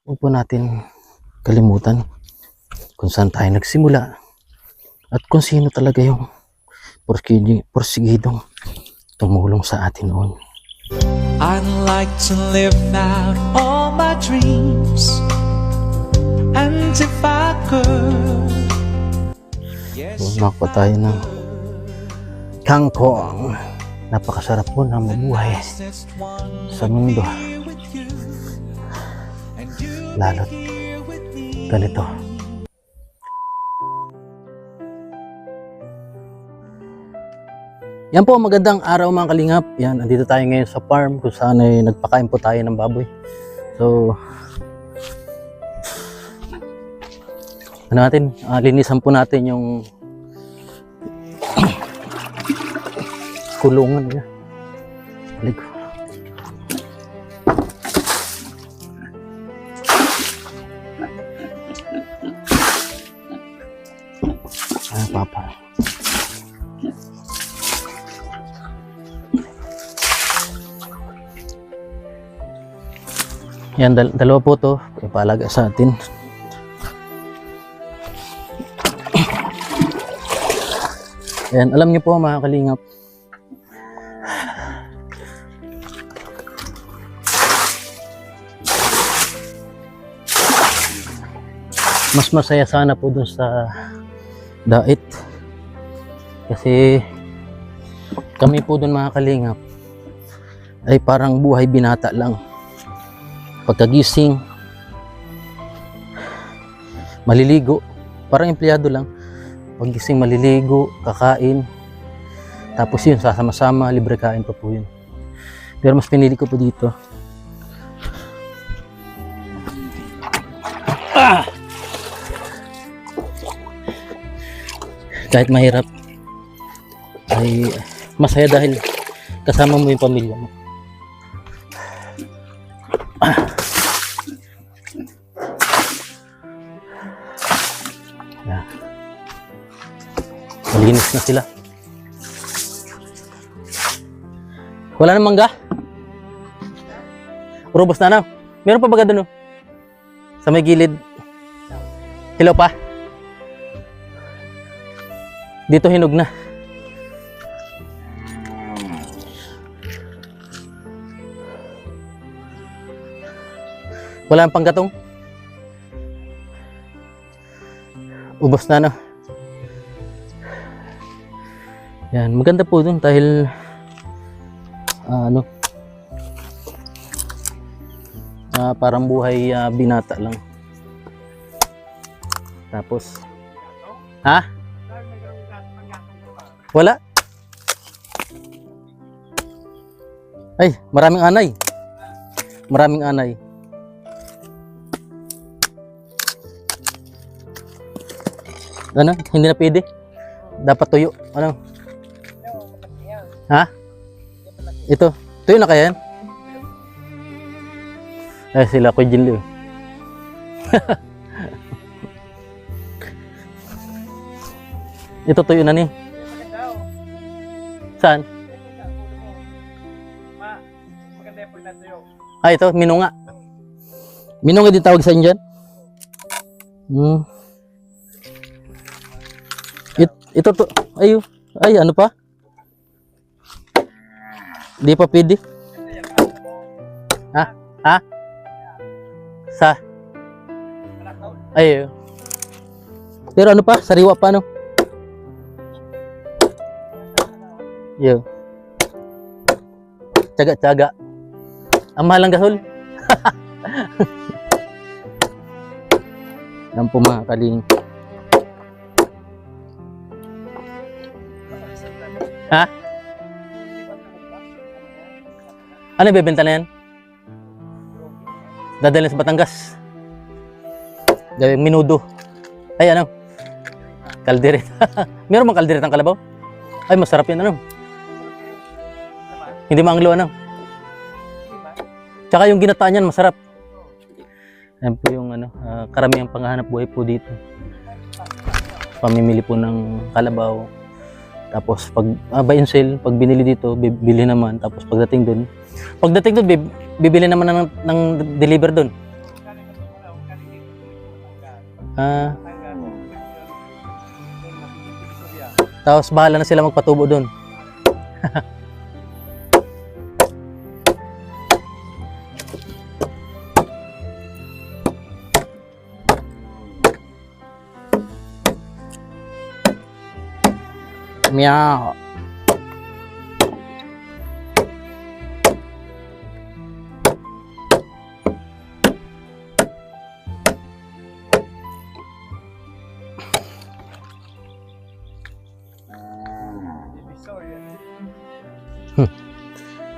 huwag po natin kalimutan kung saan tayo nagsimula at kung sino talaga yung porsigidong tumulong sa atin noon. I'd like to live out all my dreams, and if I could, yes, Mako tayo ng kangkong. Napakasarap po na mabuhay sa mundo, lalo't ganito. Yan po, magandang araw mga kalingap. Yan, andito tayo ngayon sa farm kung saan ay nagpakain po tayo ng baboy. So, ano natin, linisan po natin yung kulungan niya. Balik. Papa. Yan, dalawa po to. Ipalaga sa atin. Yan, alam niyo po mga kalingap, mas masaya sana po dun sa dait. Kasi kami po dun mga kalingap ay parang buhay binata lang. Pagkagising, maliligo, parang empleyado lang. Paggising, maliligo, kakain, tapos yun, sasama-sama, libre kain pa po yun. Pero mas pinili ko po dito. Kahit mahirap, ay masaya dahil kasama mo yung pamilya mo. Malinis na sila. Wala nang mangga? Urubos na na. Meron pa baga doon, no? Sa may gilid. Hilaw pa? Dito hinog na. Wala nang panggatong? Ubos na, no? Yan, maganda po dun dahil parang buhay binata lang. Tapos ha? Wala? Ay, maraming anay. Maraming anay. Ano? Hindi na pwede? Dapat tuyo. Ano? Ha? Ito. Tuyo na kaya yan? Ay, sila ko Jinli. Ito tuyo na ni. Saan? Ah, ito, minunga. Minunga din tawag sa inyo dyan? Ito to. Ay, ano pa? Di pa pwede. Ha? Ha? Sa? Ay. Pero ano pa? Sariwa pa, no? Yo. Tsaga-tsaga. Ang mahal ng gasol. Yan po mga kaling. Ha? Ano ibebenta na yan? Dadalhin sa Batangas. Gawing minudo. Ay, ano? Kaldereta. Meron bang kaldereta ng kalabaw? Ay, masarap yan, ano? Hindi maanglo, ano? Tsaka yung ginataan yan, masarap. Ayan po yung, karamihang panghahanap buhay po dito. Pamimili po ng kalabaw. Tapos pag buy and sell, pag binili dito, bibili naman. Tapos pagdating doon, bibili naman ng deliver doon. Ah. Tapos bahala na sila magpatubo doon. Meow.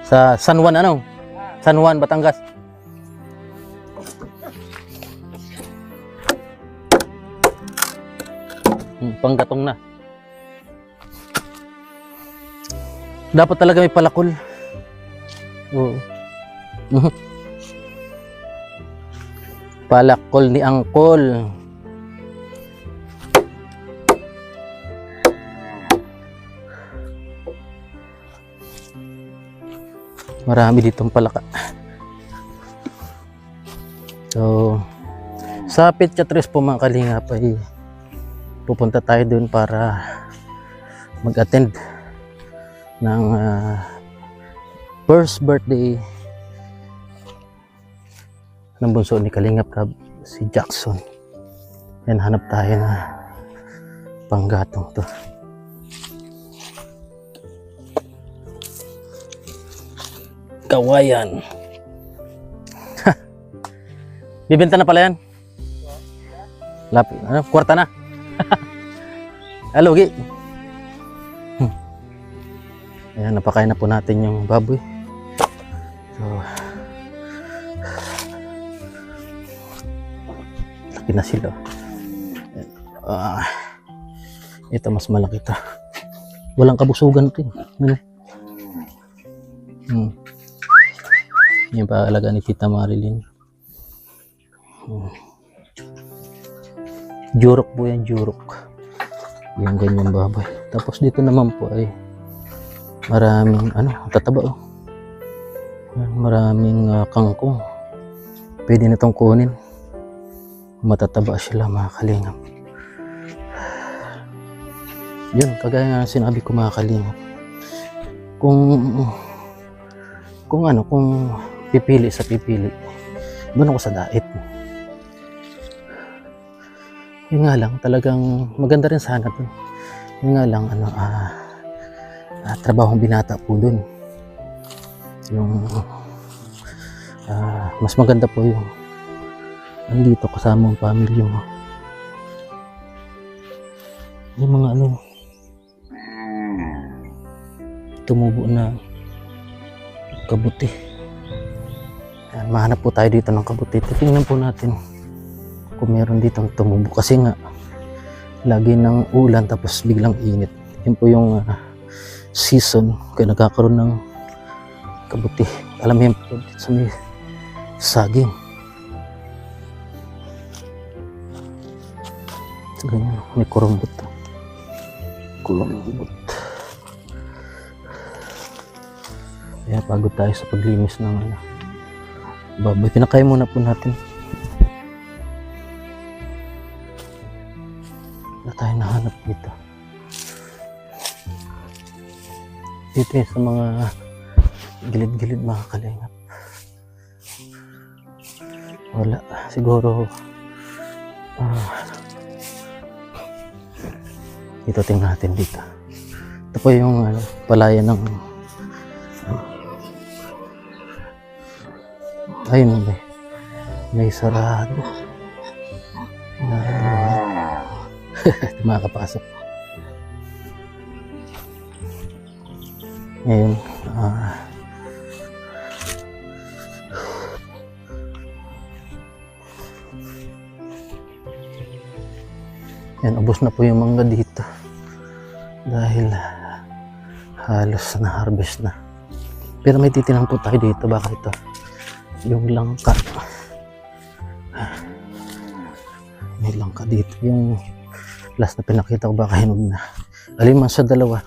Sa San Juan ano? San Juan, Batangas. Panggatong na. Dapat talaga may palakol. Oo. Palakol ni Angkol. Marami ditong palaka. So, sa Petsa 3 po mga kalingap ay pupunta tayo doon para mag-attend ng first birthday ng bunso ni Kalingap Rab, si Jackson. Yan, hanap tayo na panggatong to. Kawayan. Bibenta na pala yan. Lapit, ano, kwarta na. Alogi. Ayan, napakain na po natin yung baboy. So, laki na sila. Ito mas malaki ito. Walang kabusugan ito. Yung paalaga ni Tita Marilyn. Jurok po yan, jurok. Yung ganyan baboy. Tapos dito naman po ay maraming tataba oh. Maraming kangkong. Pwede na itong kunin. Matataba sila mga kalingap. Yun, kagaya nga sinabi ko mga kalingap. Kung pipili sa pipili, doon ako sa dait. Yun nga lang, talagang maganda rin sana doon. Yun nga lang, trabahong binata po doon. Yung mas maganda po yung andito kasama ang pamilya mo. Yung mga tumubo na kabuti. Ayan, mahanap po tayo dito ng kabuti. Tingnan po natin kung meron dito tumubo. Kasi nga, lagi ng ulan tapos biglang init. Yan po yung season kaya nagkakaroon ng kabuti. Alam mo yan po sa may saging. So, ganyan, may kurumbot. Kurumbot. Kaya pagod tayo sa paglinis ng baboy. Pinakain muna po natin. Wala tayo nahanap dito. Dito sa mga gilid-gilid mga kalingap. Wala. Siguro dito tingnan natin dito. Ito po yung palaya ng ayun, may sarado. Hindi makakapasok. Ngayon, yan, ubos na po yung mangga dito. Dahil halos na harvest na. Pero may titinang po tayo dito. Baka ito yung langka. May langka dito. Yung last na pinakita ko baka hinog na. Aliman sa dalawa.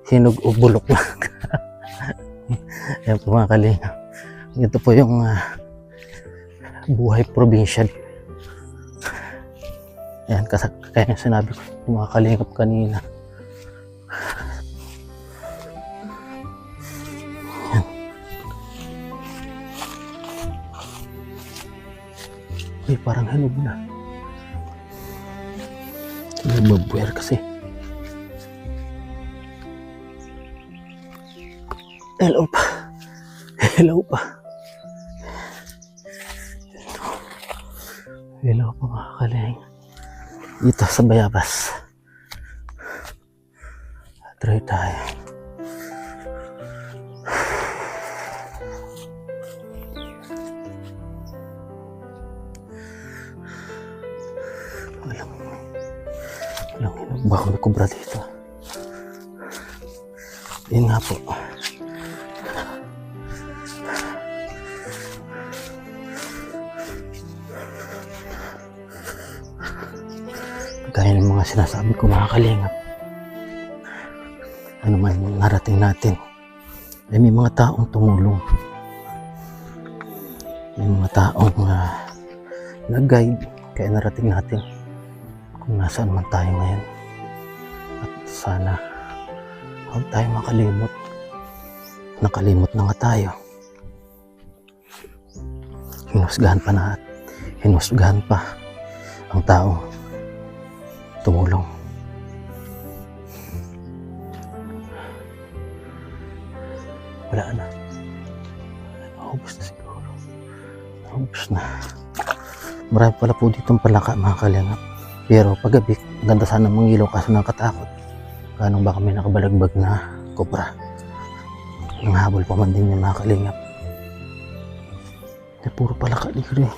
Hinog o bulok na. Ayan po mga kalinga. Ito po yung buhay probinsya. Ayan, kaya sinabi ko, yung mga kalingap kanina. Ayan. Uy, parang hinog na. Mabuwer kasi. Hello pa. Hello pa. Hello pa mga kaling. Dito sa Bayabas. Try tayo. Walang hinog. Baka may kubra dito. Yun nga po. Gaya ng mga sinasabi ko mga kalingap, ano man narating natin, ay may mga taong tumulong, may mga taong nag-guide, kaya narating natin kung nasaan man tayo ngayon. At sana huwag tayo makalimot. Nakalimot na nga tayo. Hinusgahan pa ang taong tumulong. Wala na. Naubos na siguro. Naubos na. Marami pala po ditong palaka mga kalingap. Pero paggabi, ganda sana mong ilaw kaso nakatakot. Ganong baka may nakabalagbag na kobra. Nanghabol pa man din yung mga kalingap. Puro palaka dito eh.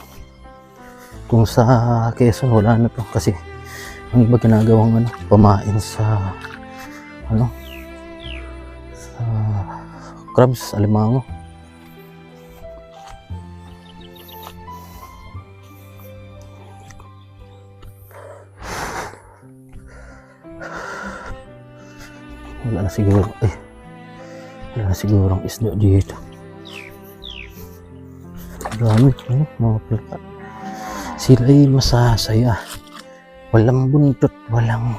Kung sa Quezon wala na to kasi ang iba ginagawang pamain sa sa crabs, alimango. Wala na siguro ang isda dito. Dami mga plaka. Sila ay masasaya. Walang buntot, walang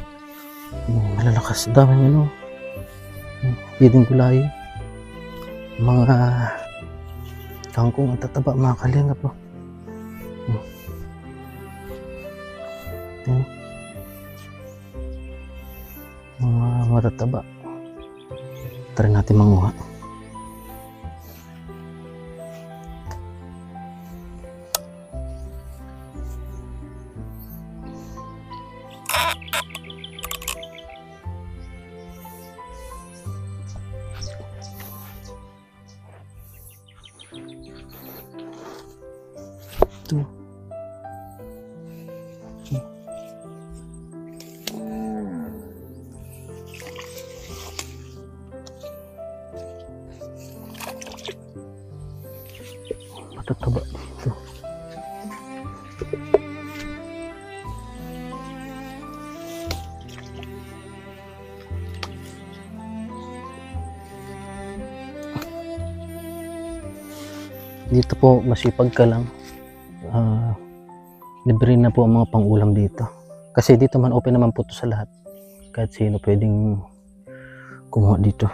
malalakas. Daming pwedeng gulayin. Mga kangkong at tataba mga kalingap. Mga matataba. Try natin manguha. Ito. Matataba dito. Dito po masipag ka lang. Libre na po ang mga pang-ulam dito. Kasi dito man open naman po to sa lahat. Kahit sino pwedeng kumuha dito.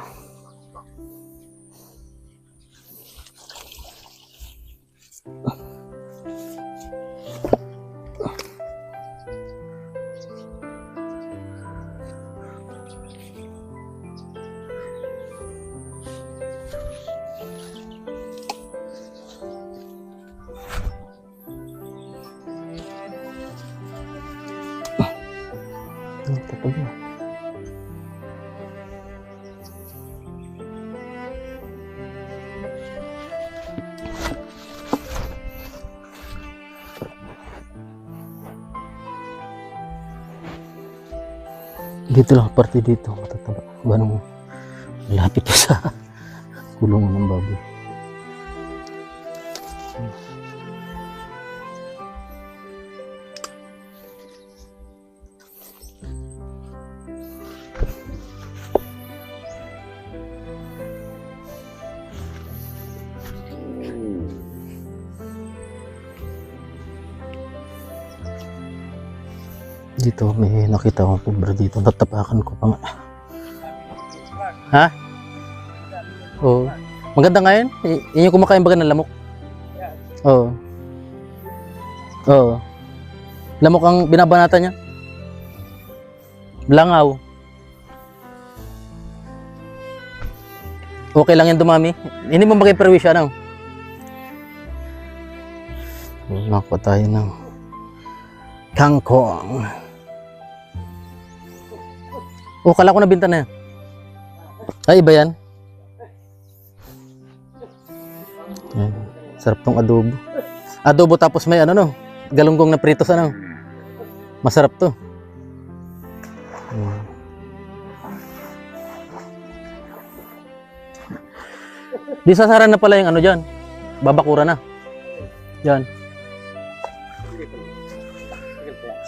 Tataba. Dito lang parte dito matataba. Banong malapit pa sa kulungan ng baboy. Dito may nakita akong kubra dito. Tatapakan ko pa nga. Ha? Oo. Maganda nga yun. Inyo kumakain baga ng lamok? Oo. Oo. Lamok ang binabanata niya? Langaw. Okay lang yan dumami. Hindi mo makiperwisya ano? Nakuha tayo ng kangkong. Oh, kala ko nabinta na yan. Ay, iba yan. Yan. Sarap tong adobo. Adobo tapos may ano no? Galunggong na prito sa ano? Masarap to. Di sasaran na pala yung ano dyan. Babakura na. Yan.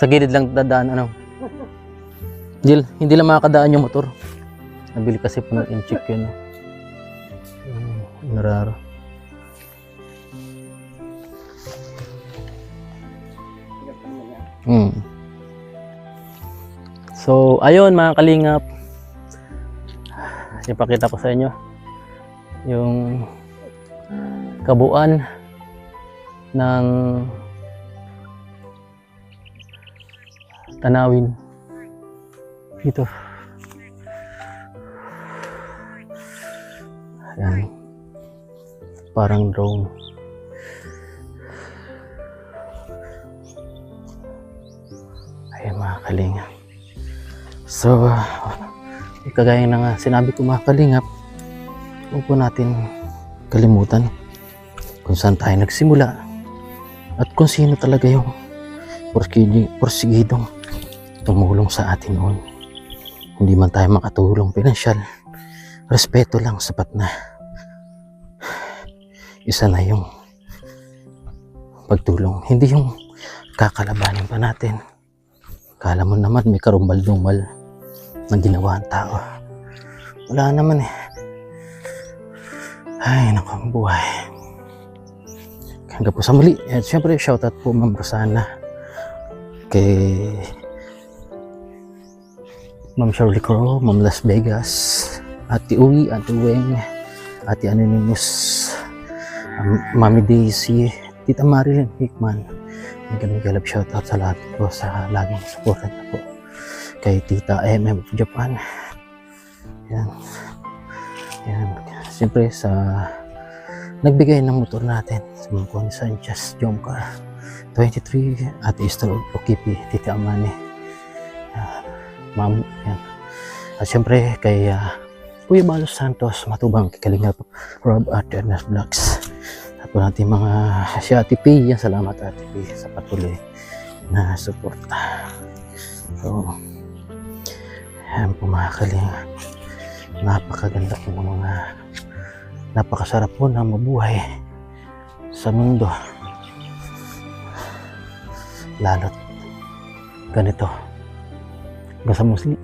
Sa gilid lang dadaan ano. Hindi lang makakadaan yung motor. Nabili kasi po ng chicken. Nararo. So, ayun mga kalingap. Ipakita ko sa inyo yung kabuuan ng tanawin dito. Ayan. Parang drone. Ayan mga kalingap. So, kagaya na nga sinabi ko mga kalingap, huwag po natin kalimutan kung saan tayo nagsimula at kung sino talaga yung porsigidong tumulong sa atin noon. Hindi man tayo makatulong pinansyal, respeto lang sapat na. Isa na yung pagtulong, hindi yung kakalabanin pa natin. Kala mo naman may karumbal-dumbal na ginawa ang tao. Wala naman eh. Ay, naku ang buhay. Hanggang po sa muli. At syempre, shoutout po Ma'am Rosana. Kay Ma'am Shirley Crow, Ma'am Las Vegas, Ate Uwi, Ate Weng, Ate Anonymous, Mami Daisy, Tita Marilyn Hickman. Hanggang galap shoutout sa lahat po sa laging support na po. Kay Tita MM of Japan. Yan. Yan. Siyempre sa nagbigay ng motor natin sa mga Juan Sanchez, Jomcar 23, Ate Esther Okipi, Tita Amani, Ma'am, yan. At siyempre kay Kuya Balos Santos, Matubang, Kalingap, Rob at Ernest Blacks. At po natin mga si Ate P, yan, salamat Ate P sa patuloy na suporta. So, yan po mga Kalingap. Napakaganda po ng mga napakasarap po na mabuhay sa mundo, lalo't ganito hanggang sa musli.